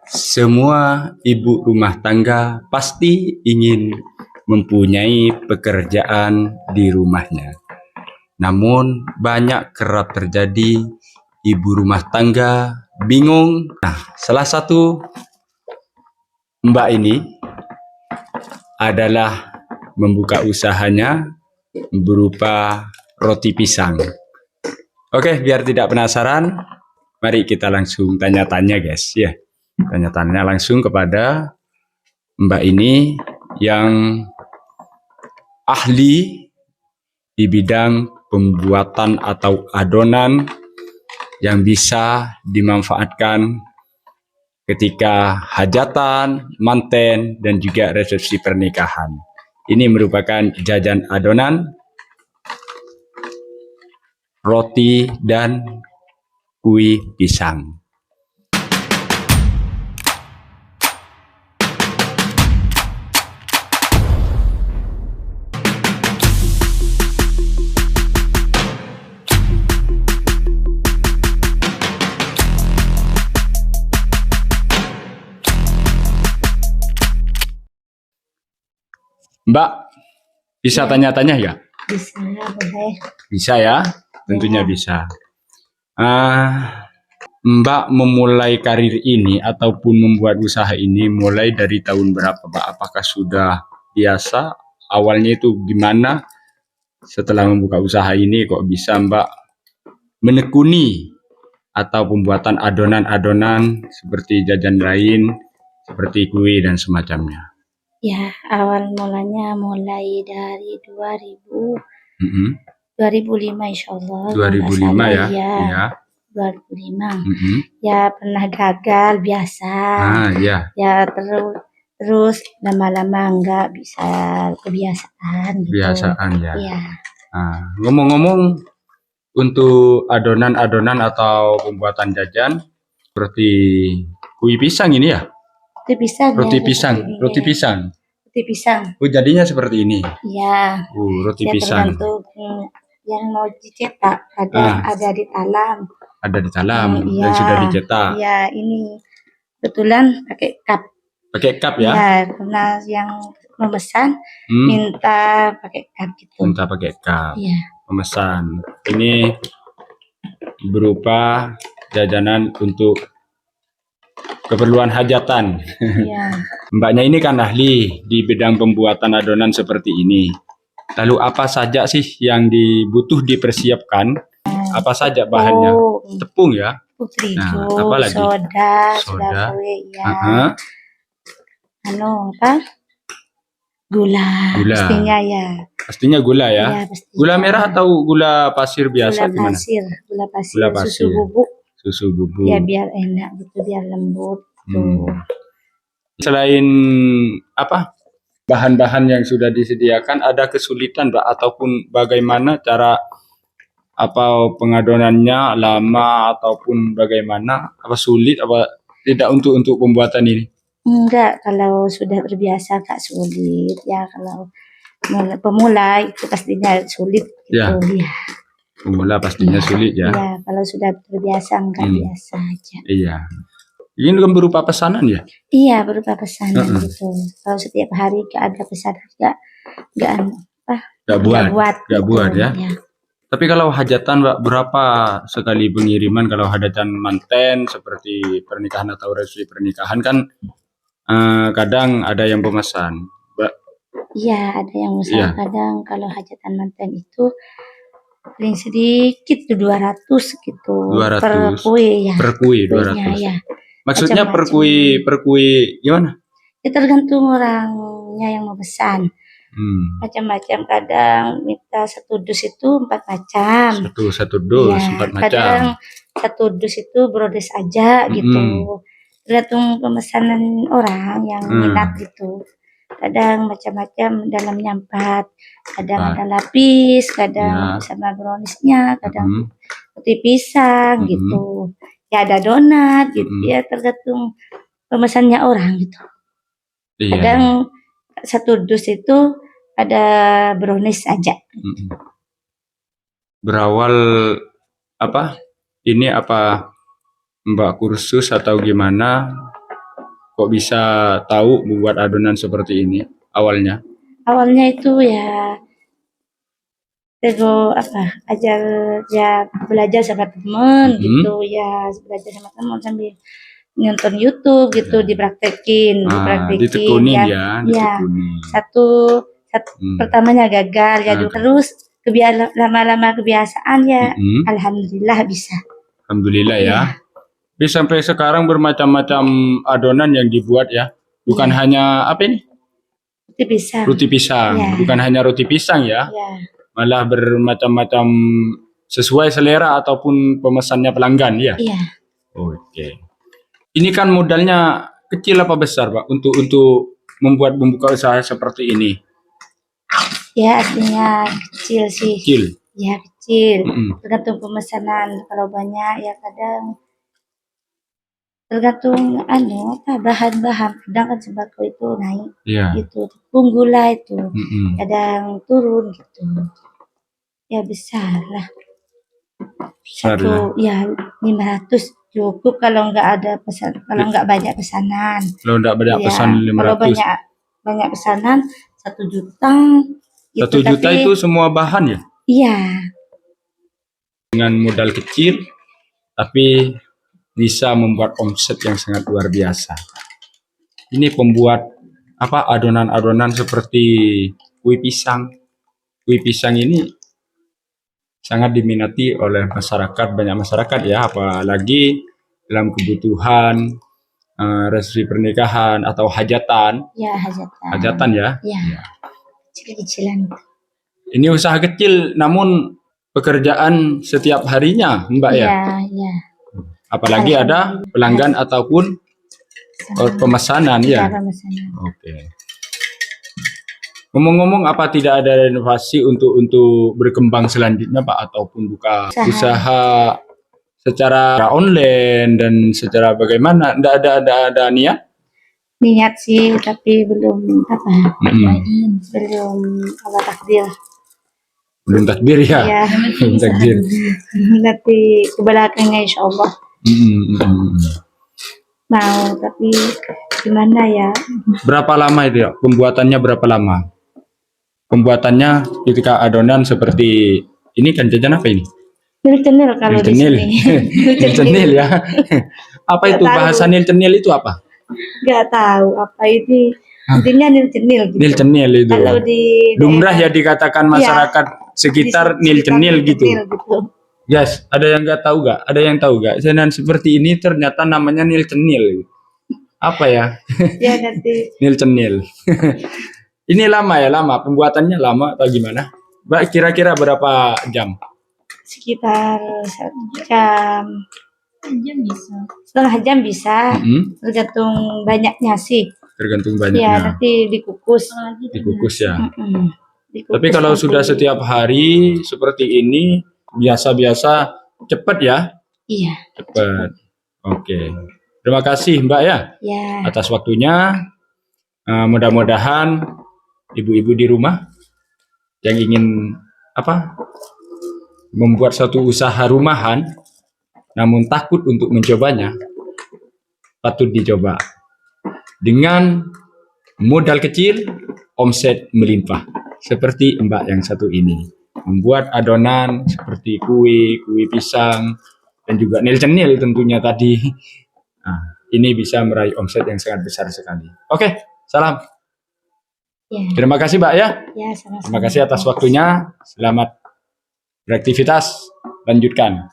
Semua ibu rumah tangga pasti ingin mempunyai pekerjaan di rumahnya. Namun banyak kerap terjadi ibu rumah tangga bingung. Nah, salah satu mbak ini adalah membuka usahanya berupa roti pisang. Oke, biar tidak penasaran, mari kita langsung tanya-tanya guys ya. Tanya-tanya langsung kepada mbak ini yang ahli di bidang pembuatan atau adonan yang bisa dimanfaatkan ketika hajatan, manten, dan juga resepsi pernikahan. Ini merupakan jajan adonan, roti, dan kue pisang. Mbak, bisa tanya-tanya ya? Bisa, boleh. Bisa ya? Tentunya bisa. Mbak memulai karir ini ataupun membuat usaha ini mulai dari tahun berapa, Mbak? Apakah sudah biasa? Awalnya itu gimana? Setelah membuka usaha ini kok bisa Mbak menekuni atau pembuatan adonan-adonan seperti jajan lain, seperti kue dan semacamnya? Ya, awal mulanya mulai dari 2005 insya Allah. 2005 ya? Ya. 2005. Mm-hmm. Ya, pernah gagal biasa. Ya. Ya, terus lama-lama enggak bisa kebiasaan gitu. Kebiasaan ya. Ya. Ngomong-ngomong, untuk adonan-adonan atau pembuatan jajan seperti kue pisang ini ya? Roti pisang. Roti pisang, roti pisang. Roti pisang. Oh, jadinya seperti ini. Ya. Roti ya, pisang. Tergantung yang mau dicetak, ada di talam. Ada di talam yang sudah dicetak. Ya, ini kebetulan pakai cup. Pakai cup ya? Ya, karena yang memesan minta pakai cup gitu. Minta pakai cup. Ya. Pemesan. Ini berupa jajanan untuk keperluan hajatan. Ya. Mbaknya ini kan ahli di bidang pembuatan adonan seperti ini. Lalu apa saja sih yang dipersiapkan? Apa saja bahannya? Tepung ya? Terigu, soda, kue ya. Gula. Pastinya ya. Pastinya gula ya? Pastinya. Gula merah atau gula pasir biasa gimana? Gula pasir. Susu bubuk. Ya, biar enak gitu, biar lembut. Selain bahan-bahan yang sudah disediakan, ada kesulitan Mbak ataupun bagaimana cara pengadonannya lama ataupun bagaimana, apa sulit apa tidak untuk pembuatan ini? Enggak, kalau sudah terbiasa Kak sulit ya. Kalau pemula itu pastinya sulit gitu ya. Pemula pastinya sulit ya. Iya, kalau sudah terbiasa enggak biasa aja. Iya. Ini kan berupa pesanan ya? Iya, berupa pesanan gitu. Kalau setiap hari ada pesanan enggak buat ya. Tapi kalau hajatan Mbak, berapa sekali pengiriman? Kalau hajatan manten seperti pernikahan atau resepsi pernikahan kan kadang ada yang pemesan, Mbak. Iya, ada yang pemesan. Ya. Kadang kalau hajatan manten itu paling sedikit 200 gitu. 200 per kue ya. Per kue 200. Ya. Maksudnya per kue gimana? Ya, tergantung orangnya yang mau pesan. Macam-macam, kadang minta satu dus itu 4 macam. Satu dus ya, 4 macam. Kadang satu dus itu brodes aja gitu. Tergantung pemesanan orang yang minat gitu. Kadang macam-macam, dalamnya 4. Kadang ada lapis, kadang sama browniesnya, kadang roti pisang gitu. Ya, ada donat gitu. Ya, tergantung pemesannya orang gitu. Kadang satu dus itu ada brownies aja. Berawal ini Mbak kursus atau gimana Kok bisa tahu membuat adonan seperti ini awalnya? Awalnya itu ya ajar ya belajar sama temen gitu ya, belajar sama temen sambil nonton YouTube gitu, dipraktekin Ditekuni ya. ya, Ya, ditekuni. satu pertamanya gagal ya, terus lama-lama kebiasaan ya, alhamdulillah bisa. Alhamdulillah ya. Jadi sampai sekarang bermacam-macam adonan yang dibuat ya. Bukan hanya apa ini? Roti pisang. Ya. Bukan hanya roti pisang ya. Ya. Malah bermacam-macam sesuai selera ataupun pemesannya pelanggan ya. Iya. Oke. Ini kan modalnya kecil apa besar, Pak, untuk membuka usaha seperti ini? Ya, artinya kecil sih. Kecil. Ya, kecil. Tergantung pemesanan. Kalau banyak ya kadang tergantung bahan-bahan. Kadang kan sembako itu naik. Gitu. Tepung gula itu kadang turun gitu. Ya besar lah. Satu ya 500 cukup kalau nggak ada pesan, kalau nggak banyak pesanan. Kalau nggak banyak pesan 500. Kalau banyak pesanan 1 juta. Gitu, 1 juta itu semua bahan ya? Iya. Dengan modal kecil, tapi bisa membuat omset yang sangat luar biasa. Ini pembuat adonan-adonan seperti kue pisang. Kue pisang ini sangat diminati oleh masyarakat, banyak masyarakat ya, apalagi dalam kebutuhan resepsi pernikahan atau hajatan. Ya, hajatan. Hajatan ya. Ya. Kecil-kecilan. Ini usaha kecil namun pekerjaan setiap harinya, Mbak ya. Iya. Apalagi ada pelanggan ataupun pemesanan ya. Pemesanan. Oke. Ngomong-ngomong, apa tidak ada inovasi untuk berkembang selanjutnya, Pak, ataupun buka usaha secara online dan secara bagaimana? Tidak ada niat? Niat sih, tapi belum belum takdir. Belum takdir ya? Ya. Belum takdir. Nanti ke belakangnya insya Allah. Mau, tapi gimana ya? Berapa lama itu ya? Pembuatannya berapa lama? Pembuatannya ketika adonan seperti ini kan jajan apa ini? Nil-cenil kalau di sini. Nil-cenil ya. Apa itu bahasa nil-cenil itu apa? Gak tahu apa ini. Intinya nil-cenil. Gitu. Nil-cenil itu. Kalau di lumrah ya dikatakan masyarakat sekitar nil-cenil gitu. Yes, ada yang nggak tahu gak? Ada yang tahu gak? Jajanan seperti ini ternyata namanya nil-cenil. Apa ya? Ya nanti. Nil-cenil. Ini lama ya, pembuatannya lama atau gimana? Mbak, kira-kira berapa jam? Sekitar 1 jam. Setengah jam bisa. Tergantung banyaknya sih. Tergantung banyaknya. Ya, nanti dikukus. Dikukus ya. Dikukus. Tapi kalau sudah setiap hari seperti ini, biasa-biasa cepat ya? Iya. Cepat. Oke. Terima kasih Mbak ya. Atas waktunya. Mudah-mudahan ibu-ibu di rumah yang ingin membuat satu usaha rumahan namun takut untuk mencobanya, patut dicoba. Dengan modal kecil, omset melimpah. Seperti Mbak yang satu ini, membuat adonan seperti kue pisang dan juga nil-cenil tentunya tadi. Nah, ini bisa meraih omset yang sangat besar sekali. Oke, salam. Terima kasih Mbak ya. Sama-sama. Terima kasih atas waktunya. Selamat beraktivitas. Lanjutkan.